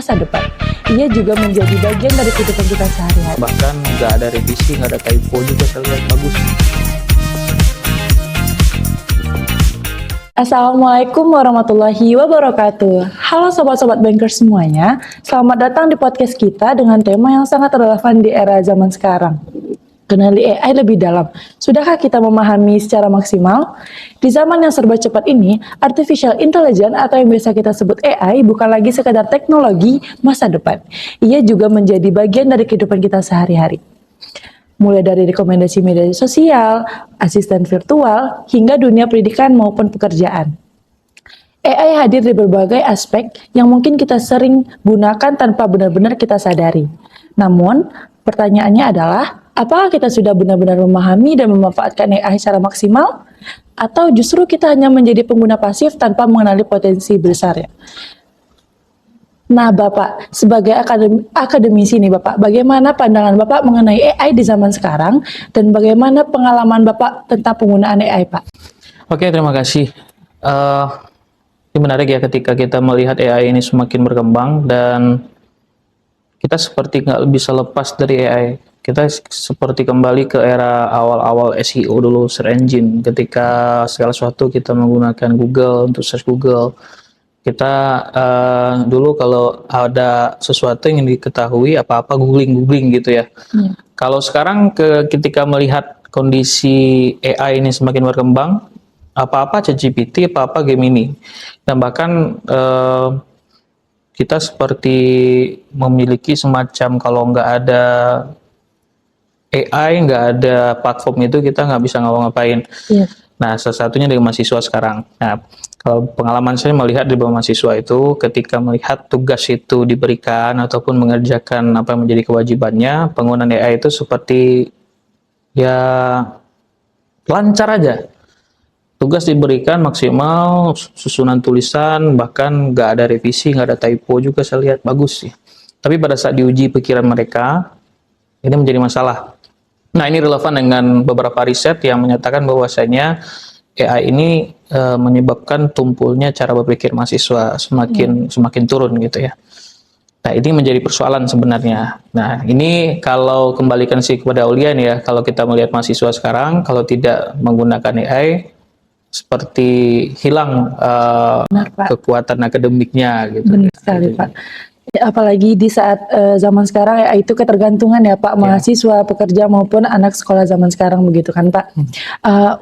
masa depan. Ia juga menjadi bagian dari kehidupan kita sehari-hari. Bahkan nggak ada revisi, nggak ada typo juga, saya lihat bagus. Assalamualaikum warahmatullahi wabarakatuh. Halo sobat-sobat banker semuanya, selamat datang di podcast kita dengan tema yang sangat relevan di era zaman sekarang. Kenali AI lebih dalam. Sudahkah kita memahami secara maksimal? Di zaman yang serba cepat ini, artificial intelligence atau yang biasa kita sebut AI bukan lagi sekadar teknologi masa depan. Ia juga menjadi bagian dari kehidupan kita sehari-hari. Mulai dari rekomendasi media sosial, asisten virtual, hingga dunia pendidikan maupun pekerjaan. AI hadir di berbagai aspek yang mungkin kita sering gunakan tanpa benar-benar kita sadari. Namun, pertanyaannya adalah, apakah kita sudah benar-benar memahami dan memanfaatkan AI secara maksimal? Atau justru kita hanya menjadi pengguna pasif tanpa mengenali potensi besarnya? Nah, Bapak, sebagai akademisi nih Bapak, bagaimana pandangan Bapak mengenai AI di zaman sekarang dan bagaimana pengalaman Bapak tentang penggunaan AI, Pak? Oke, terima kasih. Ini menarik ya ketika kita melihat AI ini semakin berkembang dan kita seperti nggak bisa lepas dari AI. Kita seperti kembali ke era awal-awal SEO dulu, search engine. Ketika segala sesuatu kita menggunakan Google untuk search Google. Kita dulu kalau ada sesuatu yang diketahui apa-apa googling gitu ya. Kalau sekarang ketika melihat kondisi AI ini semakin berkembang, apa-apa ChatGPT, apa-apa Gemini, dan bahkan kita seperti memiliki semacam kalau nggak ada AI, nggak ada platform itu kita nggak bisa ngapa-ngapain. Nah, salah satunya dari mahasiswa sekarang. Nah, kalau pengalaman saya melihat di bawah mahasiswa itu, ketika melihat tugas itu diberikan ataupun mengerjakan apa yang menjadi kewajibannya, penggunaan AI itu seperti ya lancar aja. Tugas diberikan maksimal, susunan tulisan, bahkan nggak ada revisi, nggak ada typo juga, saya lihat bagus sih. Tapi pada saat diuji pikiran mereka, ini menjadi masalah. Nah, ini relevan dengan beberapa riset yang menyatakan bahwasanya AI ini menyebabkan tumpulnya cara berpikir mahasiswa semakin turun gitu ya. Nah, ini menjadi persoalan sebenarnya. Nah, ini kalau kembalikan sih kepada Aulia nih ya, kalau kita melihat mahasiswa sekarang, kalau tidak menggunakan AI, seperti hilang Benar, Pak. kekuatan akademiknya gitu. Benar sekali, Pak. Ya, apalagi di saat zaman sekarang ya itu ketergantungan ya Pak, mahasiswa, pekerja maupun anak sekolah zaman sekarang begitu kan Pak.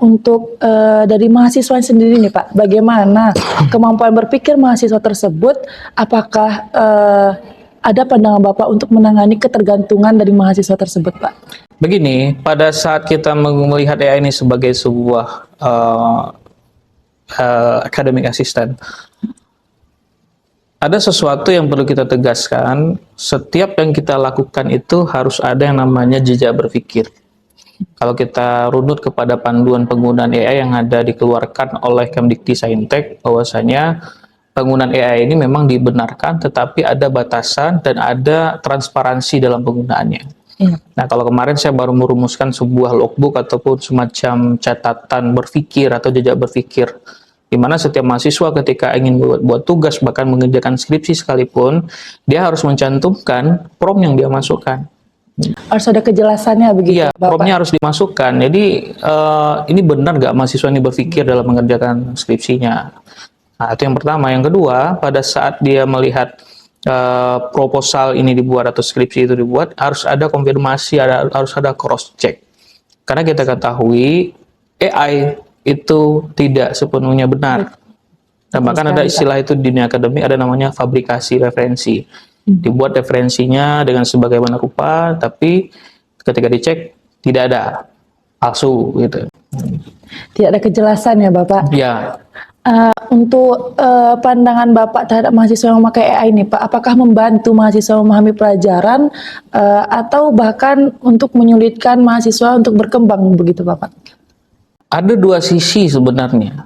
Untuk dari mahasiswa sendiri nih Pak, bagaimana kemampuan berpikir mahasiswa tersebut? Apakah ada pandangan Bapak untuk menangani ketergantungan dari mahasiswa tersebut Pak? Begini, pada saat kita melihat AI ini sebagai sebuah academic assistant, ada sesuatu yang perlu kita tegaskan. Setiap yang kita lakukan itu harus ada yang namanya jejak berpikir. Kalau kita runut kepada panduan penggunaan AI yang ada dikeluarkan oleh Kemdikti-Saintek, bahwasanya penggunaan AI ini memang dibenarkan, tetapi ada batasan dan ada transparansi dalam penggunaannya. Nah, kalau kemarin saya baru merumuskan sebuah logbook ataupun semacam catatan berpikir atau jejak berpikir, di mana setiap mahasiswa ketika ingin buat tugas, bahkan mengerjakan skripsi sekalipun, dia harus mencantumkan prompt yang dia masukkan. Harus ada kejelasannya begitu, Iya, Bapak? prompt-nya harus dimasukkan. Jadi, ini benar nggak mahasiswa ini berpikir dalam mengerjakan skripsinya? Nah, itu yang pertama. Yang kedua, pada saat dia melihat proposal ini dibuat atau skripsi itu dibuat, harus ada konfirmasi, harus ada cross-check. Karena kita ketahui, AI itu tidak sepenuhnya benar. Dan bahkan ada istilah itu di dunia akademik, ada namanya fabrikasi referensi. Dibuat referensinya dengan sebagaimana rupa, tapi ketika dicek tidak ada, palsu gitu. Tidak ada kejelasan ya Bapak? Ya. Untuk pandangan Bapak terhadap mahasiswa yang memakai AI ini Pak, apakah membantu mahasiswa memahami pelajaran atau bahkan untuk menyulitkan mahasiswa untuk berkembang begitu Bapak? Ada dua sisi sebenarnya.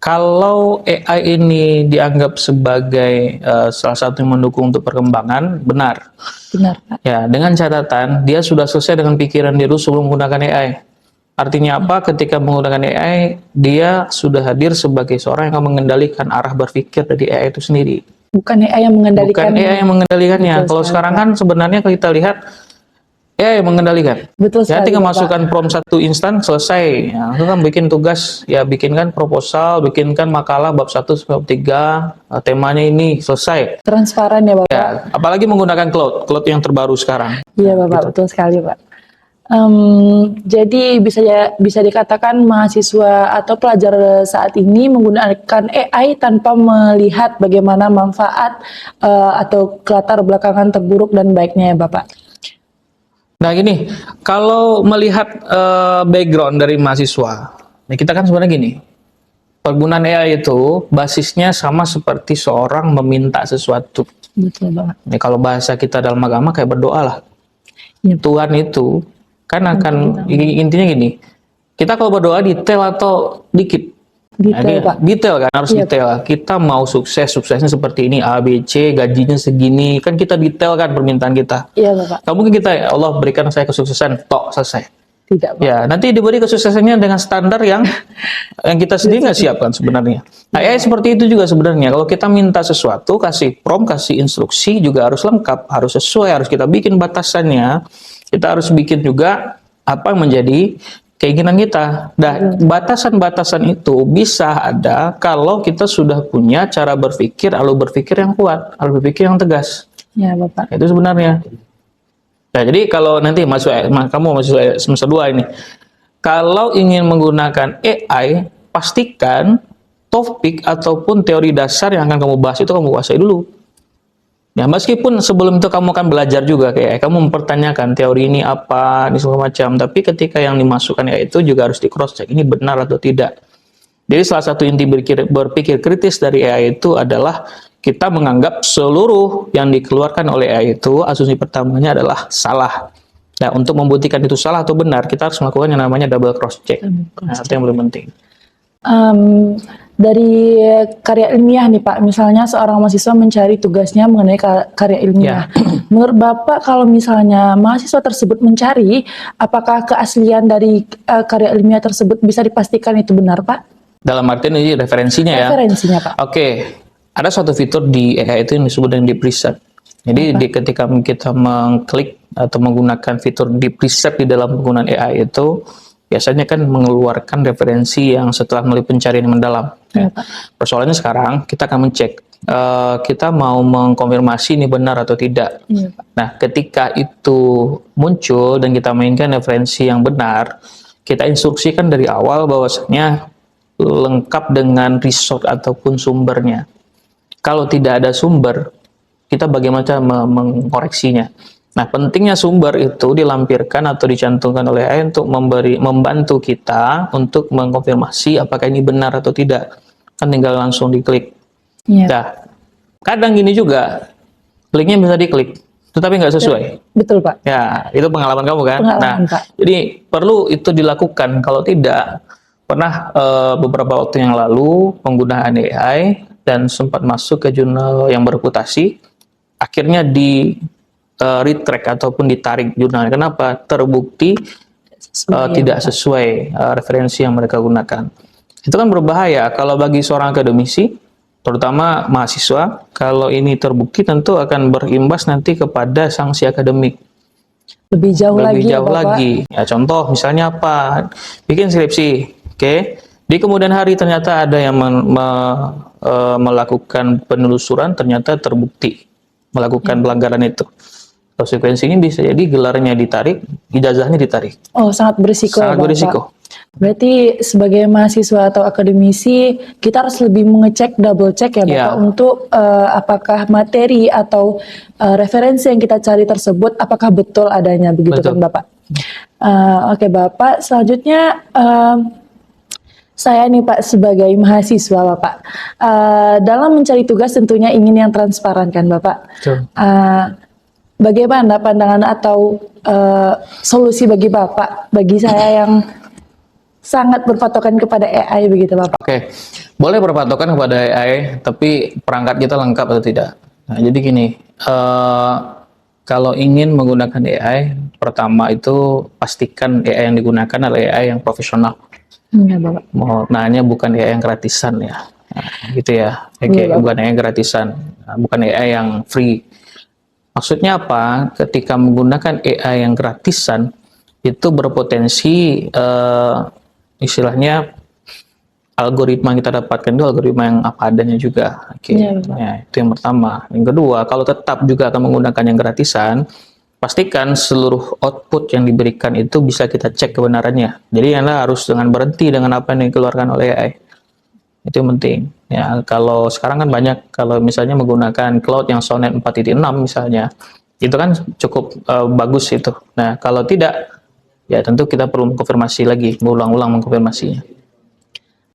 Kalau AI ini dianggap sebagai salah satu yang mendukung untuk perkembangan, benar. Benar, Pak. Ya, dengan catatan dia sudah selesai dengan pikiran dia dulu sebelum menggunakan AI. Artinya apa? Ketika menggunakan AI, dia sudah hadir sebagai seorang yang akan mengendalikan arah berpikir dari AI itu sendiri. Bukan AI yang mengendalikan. Bukan AI yang mengendalikannya. Betul Kalau sekali, sekarang Pak. kan sebenarnya kalau kita lihat AI yang mengendalikan. Betul Ya, sekali, tinggal Bapak. masukkan prompt satu instan selesai. Ya, itu kan bikin tugas, ya bikinkan proposal, bikinkan makalah bab 1 sampai bab 3, temanya ini selesai. Transparan ya, Bapak. Ya, apalagi menggunakan cloud yang terbaru sekarang. Iya, Nah, Bapak, gitu. betul sekali, Pak. Jadi bisa dikatakan mahasiswa atau pelajar saat ini menggunakan AI tanpa melihat bagaimana manfaat atau latar belakangan terburuk dan baiknya ya, Bapak. Nah, gini, kalau melihat background dari mahasiswa, nah kita kan sebenarnya gini, penggunaan AI itu basisnya sama seperti seorang meminta sesuatu. Betul, Bapak. Ini kalau bahasa kita dalam agama kayak berdoa lah. Iya, Tuhan itu kan akan intinya gini, kita kalau berdoa detail atau dikit? Nah, detail, Pak. detail kan, harus Iya. detail. Kita mau suksesnya seperti ini, A, B, C, gajinya segini, kan kita detail kan permintaan kita. Iya, Bapak. Gak mungkin kita, ya Allah berikan saya kesuksesan, tok, selesai. Tidak, Pak. Ya, nanti diberi kesuksesannya dengan standar yang kita sendiri nggak siapkan sebenarnya. Nah, AI seperti itu juga sebenarnya. Kalau kita minta sesuatu, kasih prompt, kasih instruksi juga harus lengkap, harus sesuai, harus kita bikin batasannya. Kita harus bikin juga apa yang menjadi keinginan kita. Dan batasan-batasan itu bisa ada kalau kita sudah punya cara berpikir, alur berpikir yang kuat, alur berpikir yang tegas. Ya, Bapak. Itu sebenarnya. Nah, jadi kalau nanti kamu mahasiswa semester 2 ini, kalau ingin menggunakan AI, pastikan topik ataupun teori dasar yang akan kamu bahas itu kamu kuasai dulu. Ya, meskipun sebelum itu kamu akan belajar juga kayak kamu mempertanyakan teori ini apa, ini segala macam, tapi ketika yang dimasukkan AI itu juga harus di cross check ini benar atau tidak. Jadi salah satu inti berpikir kritis dari AI itu adalah kita menganggap seluruh yang dikeluarkan oleh AI itu asumsi pertamanya adalah salah. Nah, untuk membuktikan itu salah atau benar, kita harus melakukan yang namanya double cross check. Nah, itu yang paling penting. Dari karya ilmiah nih Pak, misalnya seorang mahasiswa mencari tugasnya mengenai karya ilmiah. Menurut Bapak, kalau misalnya mahasiswa tersebut mencari, apakah keaslian dari karya ilmiah tersebut bisa dipastikan itu benar, Pak? Dalam artian ini referensinya ya? Referensinya, Pak. Oke, ada suatu fitur di AI itu yang disebut dengan deep research. Jadi ketika kita mengklik atau menggunakan fitur deep research di dalam penggunaan AI itu, biasanya kan mengeluarkan referensi yang setelah melalui pencarian yang mendalam. Ya. Persoalannya sekarang kita akan mencek, kita mau mengkonfirmasi ini benar atau tidak. Ya, Pak. Nah, ketika itu muncul dan kita mainkan referensi yang benar, kita instruksikan dari awal bahwasanya lengkap dengan resource ataupun sumbernya. Kalau tidak ada sumber, kita bagaimana cara mengkoreksinya. Nah, pentingnya sumber itu dilampirkan atau dicantumkan oleh AI untuk membantu kita untuk mengkonfirmasi apakah ini benar atau tidak. Kan tinggal langsung diklik. Ya. Nah, kadang gini juga, kliknya bisa diklik, tetapi nggak sesuai. Betul, Pak. Ya, itu pengalaman kamu kan? Pengalaman, Pak. Jadi perlu itu dilakukan. Kalau tidak, pernah beberapa waktu yang lalu penggunaan AI dan sempat masuk ke jurnal yang bereputasi, akhirnya di retract ataupun ditarik jurnalnya. Kenapa? Terbukti tidak sesuai referensi yang mereka gunakan. Itu kan berbahaya kalau bagi seorang akademisi, terutama mahasiswa. Kalau ini terbukti tentu akan berimbas nanti kepada sanksi akademik. Lebih jauh lagi. Ya, contoh misalnya apa? Bikin skripsi, oke? Di kemudian hari ternyata ada yang melakukan penelusuran, ternyata terbukti melakukan pelanggaran itu. Konsekuensinya bisa jadi gelarnya ditarik, ijazahnya ditarik. Oh, sangat berisiko. Sangat berisiko. Berarti sebagai mahasiswa atau akademisi, kita harus lebih mengecek, double check ya Bapak, untuk apakah materi atau referensi yang kita cari tersebut, apakah betul adanya, begitu kan Bapak? Oke Bapak, selanjutnya saya nih Pak sebagai mahasiswa Bapak, dalam mencari tugas tentunya ingin yang transparan kan Bapak? Bagaimana pandangan atau solusi bagi Bapak, bagi saya yang sangat berpatokan kepada AI begitu Bapak? Oke, boleh berpatokan kepada AI, tapi perangkat kita lengkap atau tidak? Nah, jadi gini, kalau ingin menggunakan AI, pertama itu pastikan AI yang digunakan adalah AI yang profesional. Ya, Bapak. Mau nanya bukan AI yang gratisan ya. gitu ya. Oke, bukan AI gratisan, bukan AI yang free. Maksudnya apa? Ketika menggunakan AI yang gratisan itu berpotensi istilahnya algoritma yang kita dapatkan itu algoritma yang apa adanya juga. Oke, Iya, Pak. ya, itu yang pertama. Yang kedua, kalau tetap juga akan menggunakan yang gratisan, pastikan seluruh output yang diberikan itu bisa kita cek kebenarannya. Jadi Anda harus dengan berhenti dengan apa yang dikeluarkan oleh AI. Itu yang penting. Ya, kalau sekarang kan banyak kalau misalnya menggunakan cloud yang Sonnet 4.6 misalnya, itu kan cukup bagus itu. Nah, kalau tidak, ya tentu kita perlu mengkonfirmasi lagi, berulang-ulang mengkonfirmasinya.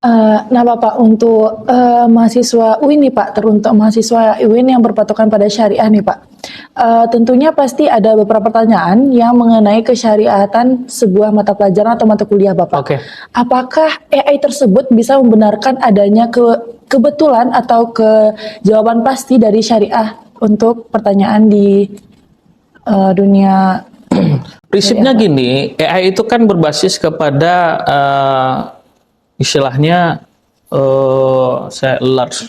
Nah Bapak, untuk mahasiswa UIN nih Pak, teruntuk mahasiswa UIN yang berpatokan pada syariah nih Pak. Tentunya pasti ada beberapa pertanyaan yang mengenai kesyariatan sebuah mata pelajaran atau mata kuliah Bapak. Oke. Apakah AI tersebut bisa membenarkan adanya kebetulan atau jawaban pasti dari syariah untuk pertanyaan di dunia? Prinsipnya gini, AI itu kan berbasis kepada istilahnya large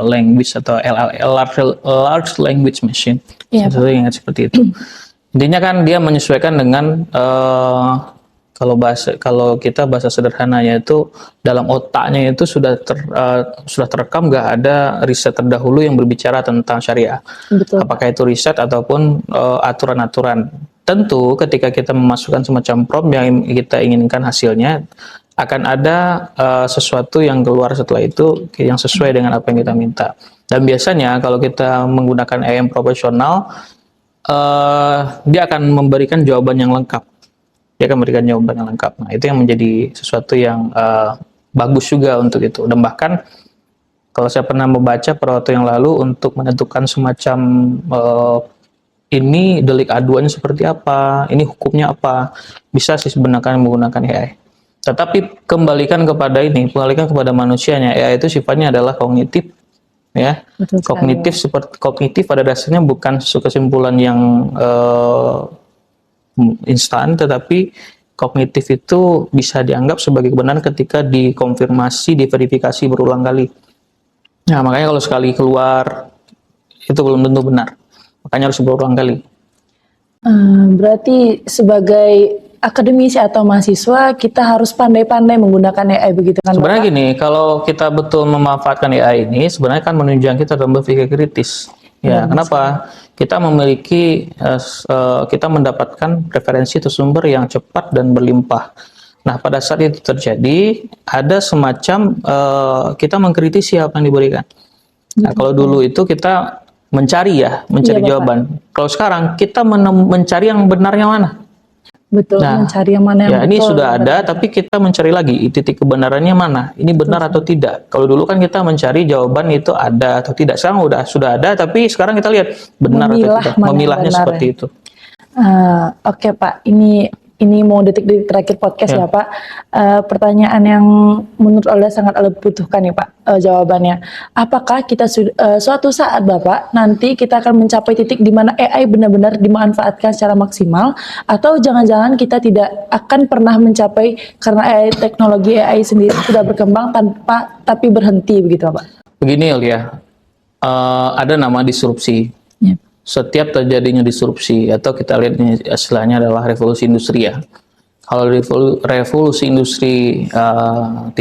language atau large language machine. Iya, Saya ingat seperti itu. Intinya kan dia menyesuaikan dengan kalau kita bahasa sederhananya itu dalam otaknya itu sudah terekam, nggak ada riset terdahulu yang berbicara tentang syariah. Betul. Apakah itu riset ataupun aturan-aturan. Tentu ketika kita memasukkan semacam prompt yang kita inginkan hasilnya, akan ada sesuatu yang keluar setelah itu yang sesuai dengan apa yang kita minta. Dan biasanya kalau kita menggunakan AI yang profesional, dia akan memberikan jawaban yang lengkap. Dia akan memberikan jawaban yang lengkap. Nah, itu yang menjadi sesuatu yang bagus juga untuk itu. Dan bahkan kalau saya pernah membaca pada waktu yang lalu untuk menentukan semacam ini delik aduannya seperti apa, ini hukumnya apa, bisa sih sebenarnya menggunakan AI. Tetapi kembalikan kepada manusianya. AI itu sifatnya adalah kognitif, ya. Betul sekali. Kognitif pada dasarnya bukan kesimpulan yang instan, tetapi kognitif itu bisa dianggap sebagai kebenaran ketika dikonfirmasi, diverifikasi berulang kali. Nah, makanya kalau sekali keluar itu belum tentu benar. Makanya harus berulang kali. Berarti sebagai akademisi atau mahasiswa kita harus pandai-pandai menggunakan AI begitu kan Sebenarnya Bapak? gini, kalau kita betul memanfaatkan AI ini, sebenarnya kan menunjang kita dalam berpikir kritis. Ya, kenapa? Kita kita mendapatkan referensi atau sumber yang cepat dan berlimpah. Nah, pada saat itu terjadi, ada semacam kita mengkritisi apa yang diberikan. Nah, kalau dulu itu kita mencari jawaban. Kalau sekarang kita mencari yang benarnya mana? Betul, mencari yang mana yang ini betul. sudah ada, tapi kita mencari lagi titik kebenarannya mana. Ini benar atau tidak. Kalau dulu kan kita mencari jawaban itu ada atau tidak. Sekarang sudah ada, tapi sekarang kita lihat benar atau tidak. Memilahnya seperti itu. Oke Pak, ini mau detik-detik terakhir podcast ya Pak. Pertanyaan yang menurut Oleh sangat Oleh butuhkan nih Pak jawabannya. Apakah kita suatu saat Bapak nanti kita akan mencapai titik di mana AI benar-benar dimanfaatkan secara maksimal, atau jangan-jangan kita tidak akan pernah mencapai karena teknologi AI sendiri sudah berkembang tapi berhenti begitu Pak? Begini ya, ada nama disrupsi. Setiap terjadinya disrupsi atau kita lihat ini istilahnya adalah revolusi industri ya. Kalau revolusi industri 1.0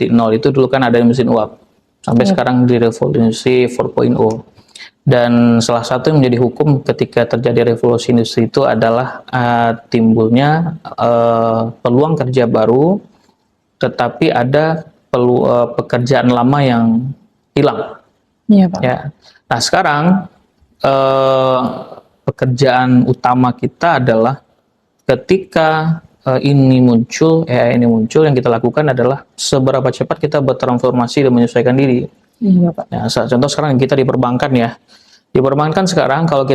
itu dulu kan ada mesin uap. Sampai sekarang di revolusi 4.0. Dan salah satu yang menjadi hukum ketika terjadi revolusi industri itu adalah timbulnya peluang kerja baru, tetapi ada pekerjaan lama yang hilang. Iya Pak. Ya. Nah sekarang pekerjaan utama kita adalah ketika AI ini muncul, yang kita lakukan adalah seberapa cepat kita bertransformasi dan menyesuaikan diri. Iya Pak. Ya, contoh sekarang kita di perbankan ya. Di perbankan sekarang kalau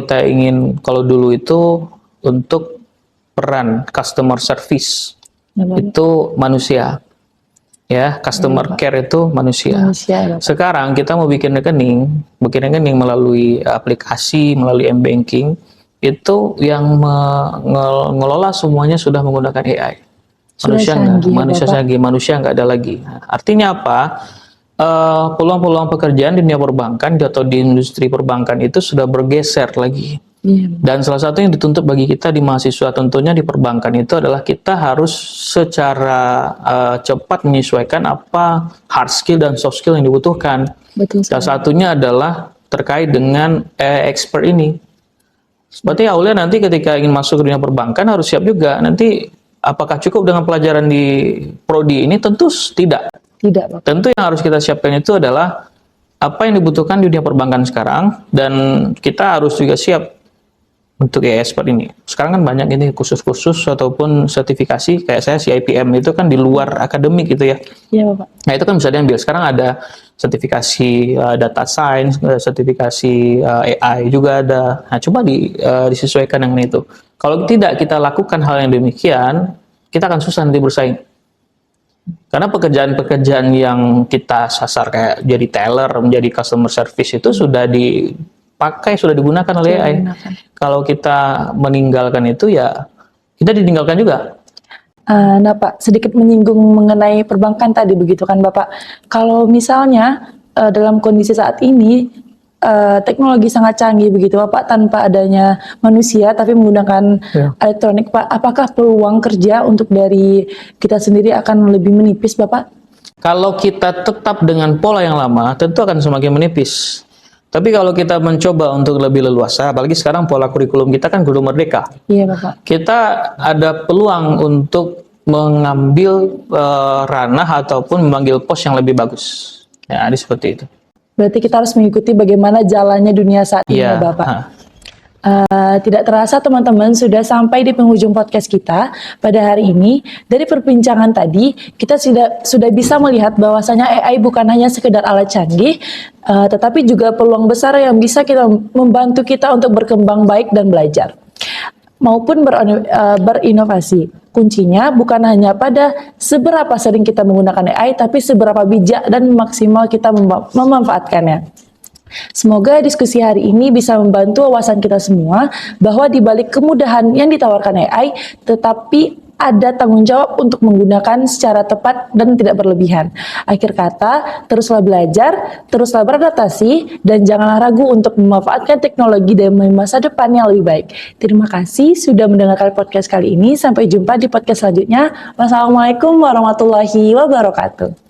dulu itu untuk peran customer service itu manusia. Ya, customer care itu manusia. Sekarang kita mau bikin rekening melalui aplikasi, melalui m-banking, itu yang mengelola semuanya sudah menggunakan AI. Manusia nggak ada lagi. Artinya apa? peluang-peluang pekerjaan di dunia perbankan atau di industri perbankan itu sudah bergeser lagi. Iya. Dan salah satu yang dituntut bagi kita di mahasiswa tentunya di perbankan itu adalah kita harus secara cepat menyesuaikan apa hard skill dan soft skill yang dibutuhkan. Betul Salah sekali. satunya adalah terkait dengan expert ini. Berarti Aulia nanti ketika ingin masuk ke dunia perbankan harus siap juga. Nanti apakah cukup dengan pelajaran di prodi ini? Tentu tidak. Tidak, Bapak. Tentu yang harus kita siapkan itu adalah apa yang dibutuhkan di dunia perbankan sekarang, dan kita harus juga siap untuk expert ini. Sekarang kan banyak ini kursus-kursus ataupun sertifikasi kayak saya CIPM itu kan di luar akademik gitu ya. Iya, Bapak. Nah itu kan bisa diambil. Sekarang ada sertifikasi data science, sertifikasi AI juga ada. Nah coba disesuaikan dengan itu. Kalau tidak kita lakukan hal yang demikian, kita akan susah nanti bersaing. Karena pekerjaan-pekerjaan yang kita sasar kayak jadi teller, menjadi customer service itu sudah dipakai, sudah digunakan oleh AI. Kalau kita meninggalkan itu ya kita ditinggalkan juga. Nah Pak, sedikit menyinggung mengenai perbankan tadi begitu kan Bapak. Kalau misalnya dalam kondisi saat ini teknologi sangat canggih begitu Bapak, tanpa adanya manusia tapi menggunakan elektronik Pak, apakah peluang kerja untuk dari kita sendiri akan lebih menipis Bapak? Kalau kita tetap dengan pola yang lama tentu akan semakin menipis. Tapi kalau kita mencoba untuk lebih leluasa, apalagi sekarang pola kurikulum kita kan kurikulum merdeka. Iya Bapak. Kita ada peluang untuk mengambil ranah ataupun memanggil pos yang lebih bagus. Ya, ini seperti itu. Berarti kita harus mengikuti bagaimana jalannya dunia saat ini ya Bapak. Tidak terasa teman-teman sudah sampai di penghujung podcast kita pada hari ini. Dari perbincangan tadi kita sudah bisa melihat bahwasanya AI bukan hanya sekedar alat canggih, tetapi juga peluang besar yang bisa kita membantu kita untuk berkembang baik dan belajar maupun berinovasi. Kuncinya bukan hanya pada seberapa sering kita menggunakan AI, tapi seberapa bijak dan maksimal kita memanfaatkannya. Semoga diskusi hari ini bisa membantu wawasan kita semua bahwa di balik kemudahan yang ditawarkan AI, tetapi ada tanggung jawab untuk menggunakan secara tepat dan tidak berlebihan. Akhir kata, teruslah belajar, teruslah beradaptasi, dan janganlah ragu untuk memanfaatkan teknologi demi masa depan yang lebih baik. Terima kasih sudah mendengarkan podcast kali ini. Sampai jumpa di podcast selanjutnya. Wassalamualaikum warahmatullahi wabarakatuh.